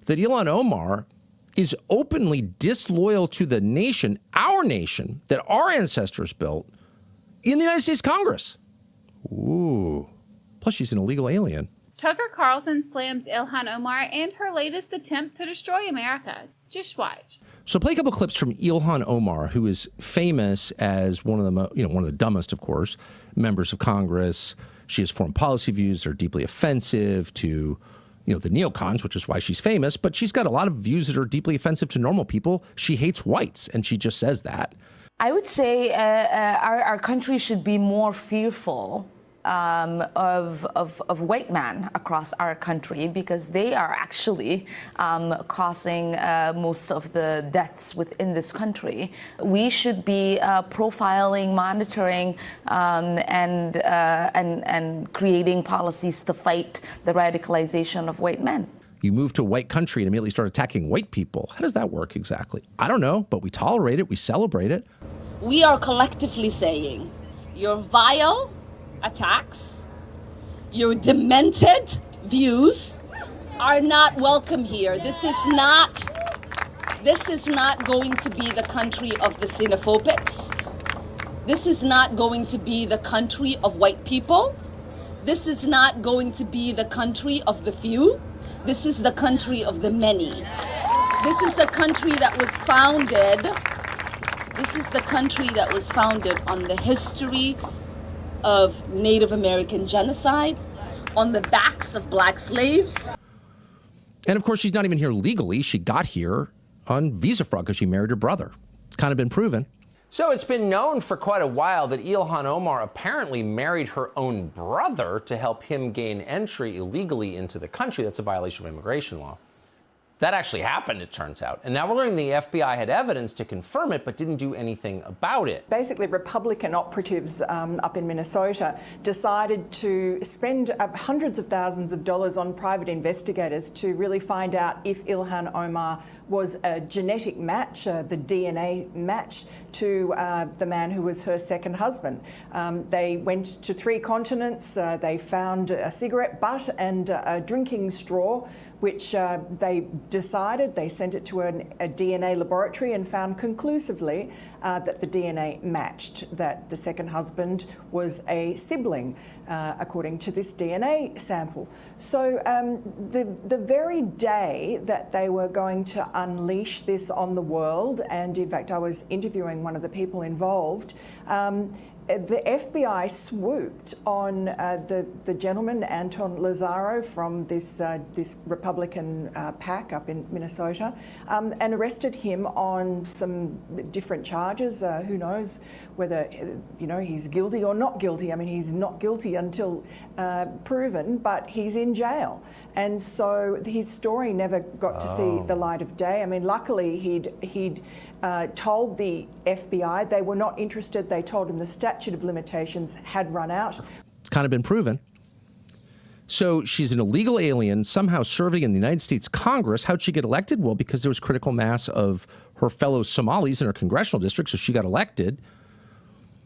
that Ilhan Omar is openly disloyal to the nation, our nation, that our ancestors built in the United States Congress. Ooh. Plus, she's an illegal alien. Tucker Carlson slams Ilhan Omar and her latest attempt to destroy America. Just watch. So play a couple clips from Ilhan Omar, who is famous as one of the dumbest, of course, members of Congress. She has foreign policy views that are deeply offensive to, the neocons, which is why she's famous. But she's got a lot of views that are deeply offensive to normal people. She hates whites, and she just says that. I would say our country should be more fearful of white men across our country, because they are actually causing most of the deaths within this country. We should be profiling, monitoring, and creating policies to fight the radicalization of white men. You move to a white country and immediately start attacking white people. How does that work exactly? I don't know, but we tolerate it. We celebrate it. We are collectively saying your vile attacks, your demented views are not welcome here. This is not going to be the country of the xenophobics. This is not going to be the country of white people. This is not going to be the country of the few. This is the country of the many. This is a country that was founded. This is the country that was founded on the history of Native American genocide, on the backs of black slaves. And of course, she's not even here legally. She got here on visa fraud because she married her brother. It's kind of been proven. So it's been known for quite a while that Ilhan Omar apparently married her own brother to help him gain entry illegally into the country. That's a violation of immigration law. That actually happened, it turns out. And now we're learning the FBI had evidence to confirm it, but didn't do anything about it. Basically, Republican operatives up in Minnesota decided to spend hundreds of thousands of dollars on private investigators to really find out if Ilhan Omar was a genetic match, the DNA match, to the man who was her second husband. They went to 3 continents. They found a cigarette butt and a drinking straw, which they sent it to a DNA laboratory and found conclusively that the DNA matched, that the second husband was a sibling, according to this DNA sample. So the very day that they were going to unleash this on the world, and in fact I was interviewing one of the people involved, the FBI swooped on the gentleman, Anton Lazaro, from this Republican PAC up in Minnesota, and arrested him on some different charges. Who knows whether he's guilty or not guilty. I mean, he's not guilty until proven, but he's in jail. And so his story never got to see the light of day. I mean, luckily he'd told the FBI they were not interested. They told him the statute of limitations had run out. It's kind of been proven. So she's an illegal alien somehow serving in the United States Congress. How'd she get elected? Well, because there was critical mass of her fellow Somalis in her congressional district, so she got elected.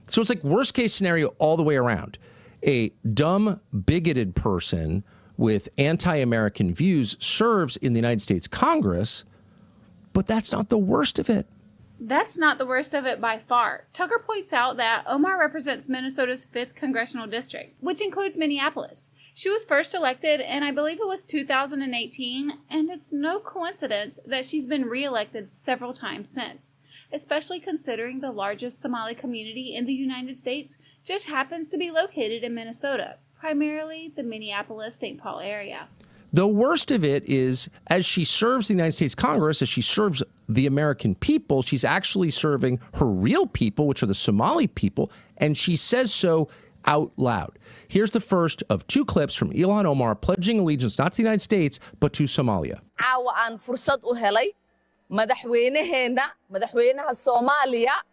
So it's like worst case scenario all the way around. A dumb, bigoted person with anti-American views serves in the United States Congress, but that's not the worst of it. That's not the worst of it by far. Tucker points out that Omar represents Minnesota's 5th congressional district, which includes Minneapolis. She was first elected in, I believe it was 2018, and it's no coincidence that she's been re-elected several times since, especially considering the largest Somali community in the United States just happens to be located in Minnesota, primarily the Minneapolis-St. Paul area. The worst of it is, as she serves the United States Congress, as she serves the American people, she's actually serving her real people, which are the Somali people, and she says so out loud. Here's the first of 2 clips from Ilhan Omar pledging allegiance not to the United States, but to Somalia. Caawa aan fursad u helay madaxweynaheena, madaxweynaha Soomaaliya,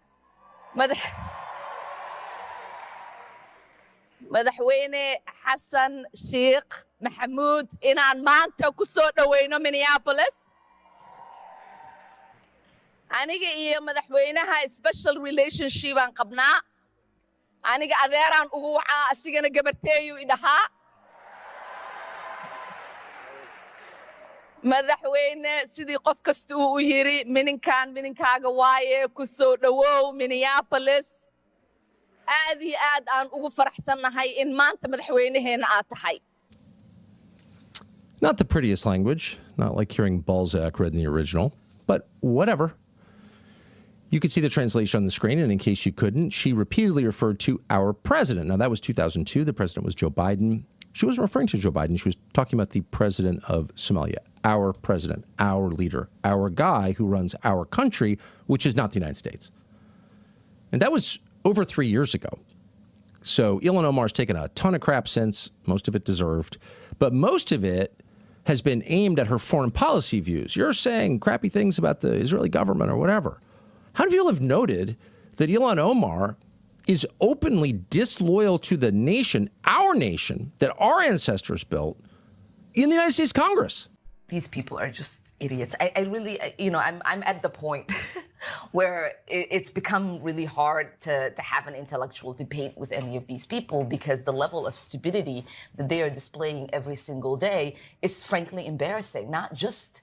madaxweyne Xasan Sheikh Maxamuud inaan maanta ku soo dhaweyno Minneapolis. Aniga iyo madaxweynaha special relationship aan qabnaa. Aniga adeeraan ugu wacaa asigana gabarteeyu idhahaa. madaxweyne sidii qof kasta uu u yiri mininkaaga waaye ku soo dhawow Minneapolis aad iyo aad aan ugu faraxsanahay in maanta madaxweynaheena aad tahay. Not the prettiest language, not like hearing Balzac read in the original, but whatever. You can see the translation on the screen, and in case you couldn't, she repeatedly referred to our president. Now, that was 2002. The president was Joe Biden. She wasn't referring to Joe Biden. She was talking about the president of Somalia, our president, our leader, our guy who runs our country, which is not the United States. And that was over 3 years ago. So Ilhan Omar's taken a ton of crap since, most of it deserved, but most of it has been aimed at her foreign policy views. You're saying crappy things about the Israeli government or whatever. How many people have noted that Ilhan Omar is openly disloyal to the nation, our nation, that our ancestors built in the United States Congress? These people are just idiots. I really, I'm at the point where it's become really hard to have an intellectual debate with any of these people because the level of stupidity that they are displaying every single day is frankly embarrassing, not just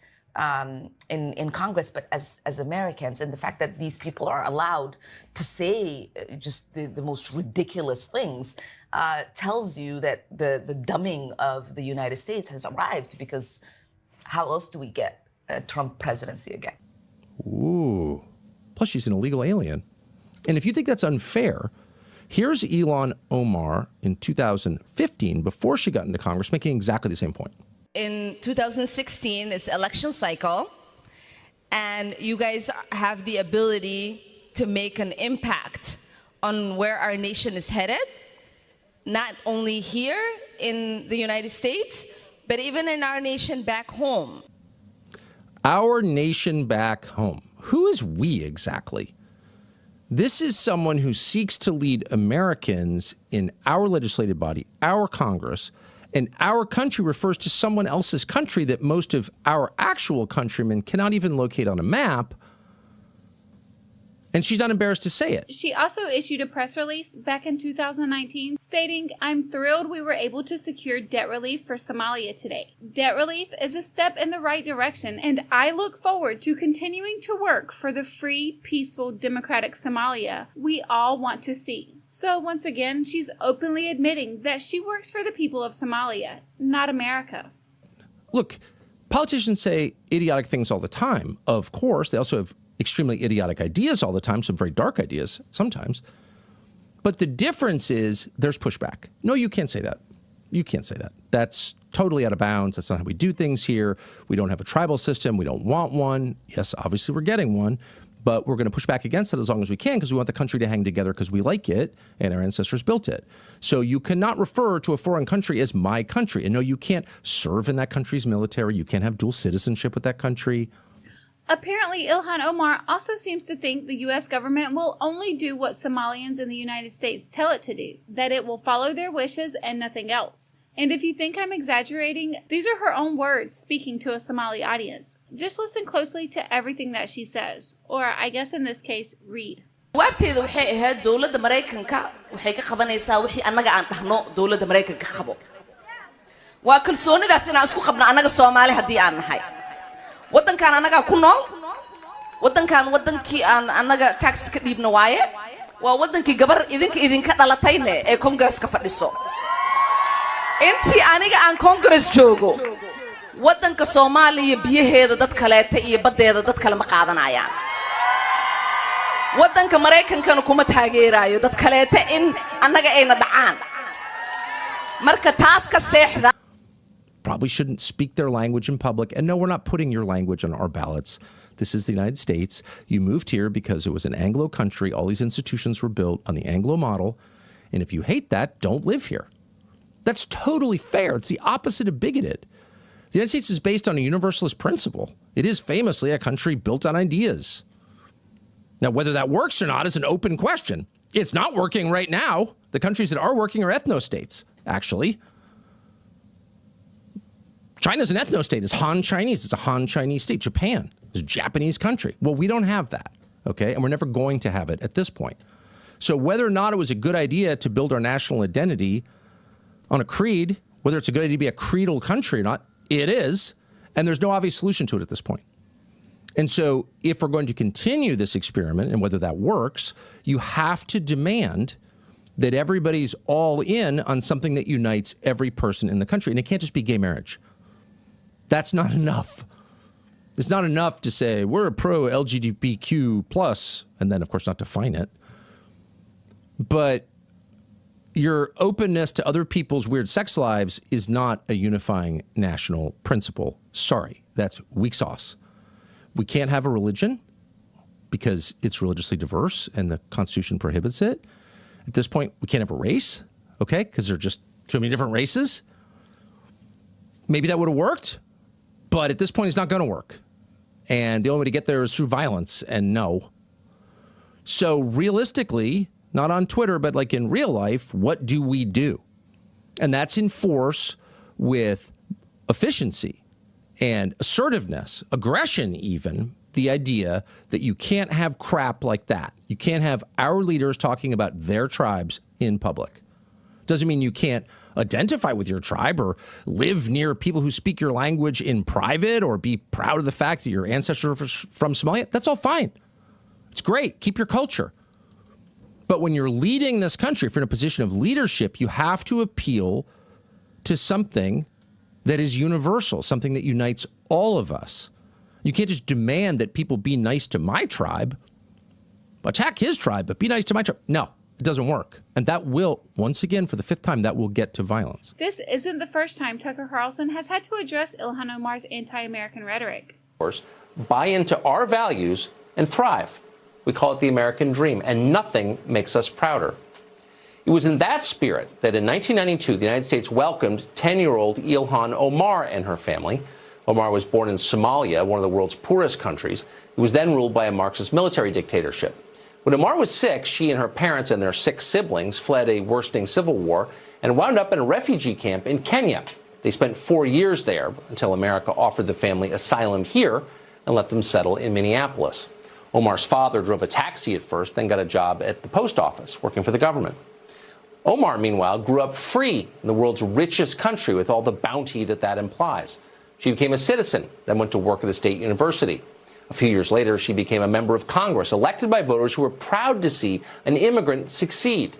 in Congress, but as Americans. And the fact that these people are allowed to say just the most ridiculous things tells you that the dumbing of the United States has arrived, because how else do we get a Trump presidency again? Ooh. Plus, she's an illegal alien. And if you think that's unfair, here's Ilhan Omar in 2015, before she got into Congress, making exactly the same point. In 2016, it's election cycle, and you guys have the ability to make an impact on where our nation is headed, not only here in the United States, but even in our nation back home. Our nation back home. Who is we exactly? This is someone who seeks to lead Americans in our legislative body, our Congress, and our country refers to someone else's country that most of our actual countrymen cannot even locate on a map. And she's not embarrassed to say it. She also issued a press release back in 2019 stating, "I'm thrilled we were able to secure debt relief for Somalia today. Debt relief is a step in the right direction, and I look forward to continuing to work for the free, peaceful, democratic Somalia we all want to see." So once again, she's openly admitting that she works for the people of Somalia, not America. Look, politicians say idiotic things all the time. Of course, they also have extremely idiotic ideas all the time, some very dark ideas sometimes. But the difference is there's pushback. No, you can't say that. You can't say that. That's totally out of bounds. That's not how we do things here. We don't have a tribal system. We don't want one. Yes, obviously we're getting one, but we're going to push back against it as long as we can because we want the country to hang together because we like it and our ancestors built it. So you cannot refer to a foreign country as my country. And no, you can't serve in that country's military. You can't have dual citizenship with that country. Apparently, Ilhan Omar also seems to think the U.S. government will only do what Somalians in the United States tell it to do, that it will follow their wishes and nothing else. And if you think I'm exaggerating, these are her own words speaking to a Somali audience. Just listen closely to everything that she says, or I guess in this case, read. jawaabteedu waxay ahayd dowladda Mareykanka waxay ka qabanaysaa wixii annaga aan dhahno dowladda Mareykanka qabo. Waa kalsoonidaas inaan isku qabno annaga Soomaali haddii aan nahay. Wadankan anaga ku nool wadankan wadankii aan anaga tax ka dhiibno waaye waa wadankii gabar idinka dhalatayne ee Congress ka fadhiso intii aniga aan Congress joogo wadanka Soomaaliya biyaheeda dad kaleeta iyo badeeda dad kale ma qaadanayaan wadanka Mareykankana kuma taageerayo dad kaleeta in anaga ayna dhacaan marka taas ka seexda. Probably shouldn't speak their language in public. And no, we're not putting your language on our ballots. This is the United States. You moved here because it was an Anglo country. All these institutions were built on the Anglo model. And if you hate that, don't live here. That's totally fair. It's the opposite of bigoted. The United States is based on a universalist principle. It is famously a country built on ideas. Now, whether that works or not is an open question. It's not working right now. The countries that are working are ethno-states, actually. China's an ethno-state. It's Han Chinese. It's a Han Chinese state. Japan is a Japanese country. Well, we don't have that, okay? And we're never going to have it at this point. So whether or not it was a good idea to build our national identity on a creed, whether it's a good idea to be a creedal country or not, it is. And there's no obvious solution to it at this point. And so if we're going to continue this experiment, and whether that works, you have to demand that everybody's all in on something that unites every person in the country. And it can't just be gay marriage. That's not enough. It's not enough to say we're a pro-LGBTQ plus, and then, of course, not define it. But your openness to other people's weird sex lives is not a unifying national principle. Sorry, that's weak sauce. We can't have a religion because it's religiously diverse and the Constitution prohibits it. At this point, we can't have a race, okay, because there are just too many different races. Maybe that would have worked, but at this point, it's not going to work. And the only way to get there is through violence, and no. So realistically, not on Twitter, but like in real life, what do we do? And that's enforce with efficiency and assertiveness, aggression even, the idea that you can't have crap like that. You can't have our leaders talking about their tribes in public. Doesn't mean you can't identify with your tribe or live near people who speak your language in private or be proud of the fact that your ancestors are from Somalia. That's all fine. It's great. Keep your culture. But when you're leading this country, if you're in a position of leadership, you have to appeal to something that is universal, something that unites all of us. You can't just demand that people be nice to my tribe, attack his tribe, but be nice to my tribe. No, it doesn't work. And that will, once again, for the fifth time, that will get to violence. This isn't the first time Tucker Carlson has had to address Ilhan Omar's anti-American rhetoric. Buy into our values and thrive. We call it the American dream, and nothing makes us prouder. It was in that spirit that in 1992, the United States welcomed 10-year-old Ilhan Omar and her family. Omar was born in Somalia, one of the world's poorest countries. It was then ruled by a Marxist military dictatorship. When Omar was 6, she and her parents and their 6 siblings fled a worsening civil war and wound up in a refugee camp in Kenya. They spent 4 years there until America offered the family asylum here and let them settle in Minneapolis. Omar's father drove a taxi at first, then got a job at the post office, working for the government. Omar, meanwhile, grew up free in the world's richest country with all the bounty that implies. She became a citizen, then went to work at a state university. A few years later, she became a member of Congress, elected by voters who were proud to see an immigrant succeed.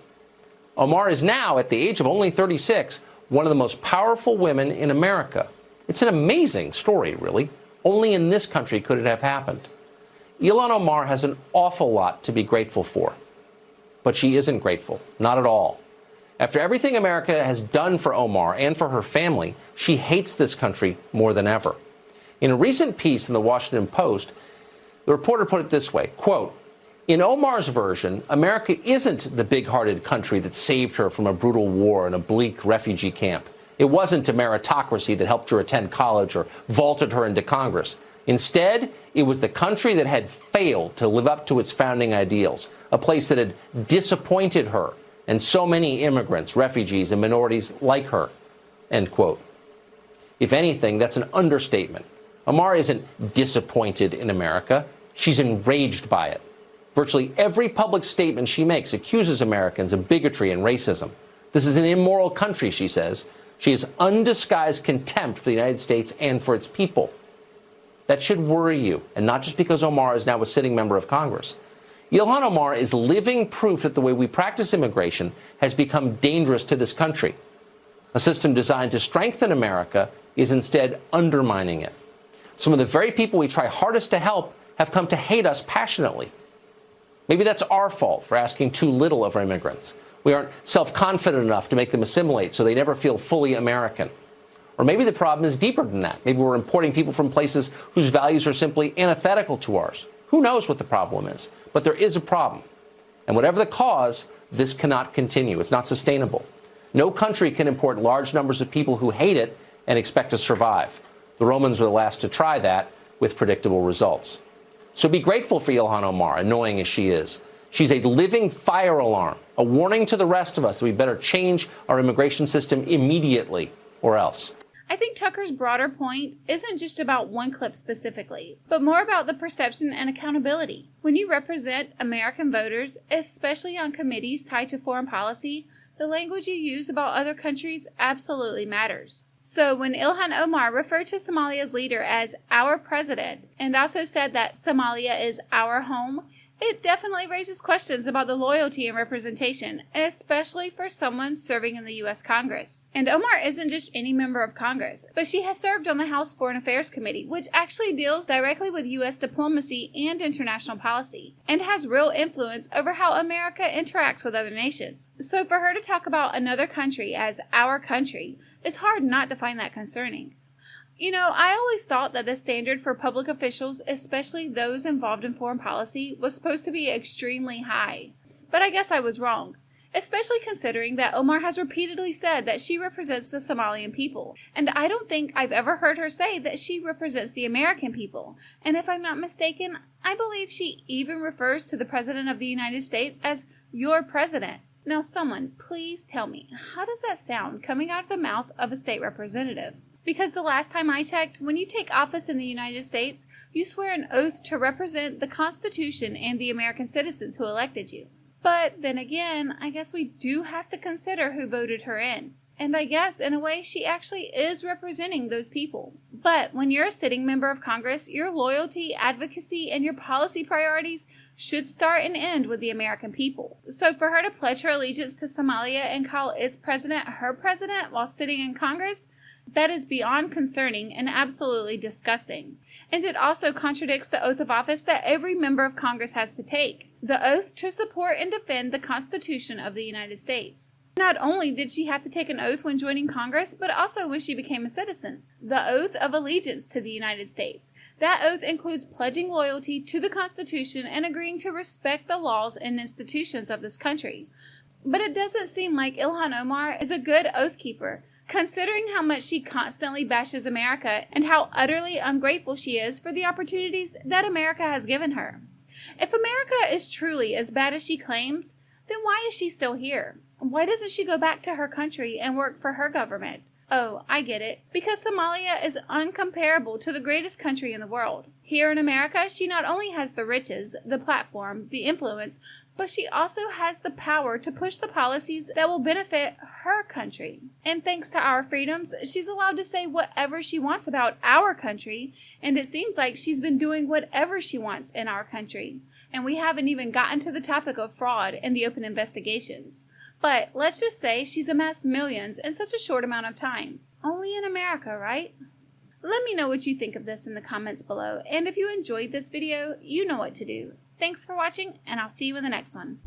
Omar is now, at the age of only 36, one of the most powerful women in America. It's an amazing story, really. Only in this country could it have happened. Ilhan Omar has an awful lot to be grateful for. But she isn't grateful, not at all. After everything America has done for Omar and for her family, she hates this country more than ever. In a recent piece in the Washington Post, the reporter put it this way, quote, "In Omar's version, America isn't the big-hearted country that saved her from a brutal war and a bleak refugee camp. It wasn't a meritocracy that helped her attend college or vaulted her into Congress. Instead, it was the country that had failed to live up to its founding ideals, a place that had disappointed her and so many immigrants, refugees, and minorities like her," end quote. If anything, that's an understatement. Omar isn't disappointed in America. She's enraged by it. Virtually every public statement she makes accuses Americans of bigotry and racism. This is an immoral country, she says. She has undisguised contempt for the United States and for its people. That should worry you, and not just because Omar is now a sitting member of Congress. Ilhan Omar is living proof that the way we practice immigration has become dangerous to this country. A system designed to strengthen America is instead undermining it. Some of the very people we try hardest to help have come to hate us passionately. Maybe that's our fault for asking too little of our immigrants. We aren't self-confident enough to make them assimilate so they never feel fully American. Or maybe the problem is deeper than that. Maybe we're importing people from places whose values are simply antithetical to ours. Who knows what the problem is? But there is a problem. And whatever the cause, this cannot continue. It's not sustainable. No country can import large numbers of people who hate it and expect to survive. The Romans were the last to try that with predictable results. So be grateful for Ilhan Omar, annoying as she is. She's a living fire alarm, a warning to the rest of us that we better change our immigration system immediately, or else. I think Tucker's broader point isn't just about one clip specifically, but more about the perception and accountability. When you represent American voters, especially on committees tied to foreign policy, the language you use about other countries absolutely matters. So when Ilhan Omar referred to Somalia's leader as our president and also said that Somalia is our home, it definitely raises questions about the loyalty and representation, especially for someone serving in the U.S. Congress. And Omar isn't just any member of Congress, but she has served on the House Foreign Affairs Committee, which actually deals directly with U.S. diplomacy and international policy, and has real influence over how America interacts with other nations. So for her to talk about another country as our country, it's hard not to find that concerning. You know, I always thought that the standard for public officials, especially those involved in foreign policy, was supposed to be extremely high. But I guess I was wrong, especially considering that Omar has repeatedly said that she represents the Somalian people. And I don't think I've ever heard her say that she represents the American people. And if I'm not mistaken, I believe she even refers to the President of the United States as your president. Now someone, please tell me, how does that sound coming out of the mouth of a state representative? Because the last time I checked, when you take office in the United States, you swear an oath to represent the Constitution and the American citizens who elected you. But then again, I guess we do have to consider who voted her in. And I guess, in a way, she actually is representing those people. But when you're a sitting member of Congress, your loyalty, advocacy, and your policy priorities should start and end with the American people. So for her to pledge her allegiance to Somalia and call its president her president while sitting in Congress, that is beyond concerning and absolutely disgusting. And it also contradicts the oath of office that every member of Congress has to take, the oath to support and defend the Constitution of the United States. Not only did she have to take an oath when joining Congress, but also when she became a citizen. The oath of allegiance to the United States. That oath includes pledging loyalty to the Constitution and agreeing to respect the laws and institutions of this country. But it doesn't seem like Ilhan Omar is a good oath keeper, considering how much she constantly bashes America and how utterly ungrateful she is for the opportunities that America has given her. If America is truly as bad as she claims, then why is she still here? Why doesn't she go back to her country and work for her government? Oh, I get it. Because Somalia is uncomparable to the greatest country in the world. Here in America, she not only has the riches, the platform, the influence, but she also has the power to push the policies that will benefit her country. And thanks to our freedoms, she's allowed to say whatever she wants about our country, and it seems like she's been doing whatever she wants in our country. And we haven't even gotten to the topic of fraud and the open investigations. But let's just say she's amassed millions in such a short amount of time. Only in America, right? Let me know what you think of this in the comments below, and if you enjoyed this video, you know what to do. Thanks for watching, and I'll see you in the next one.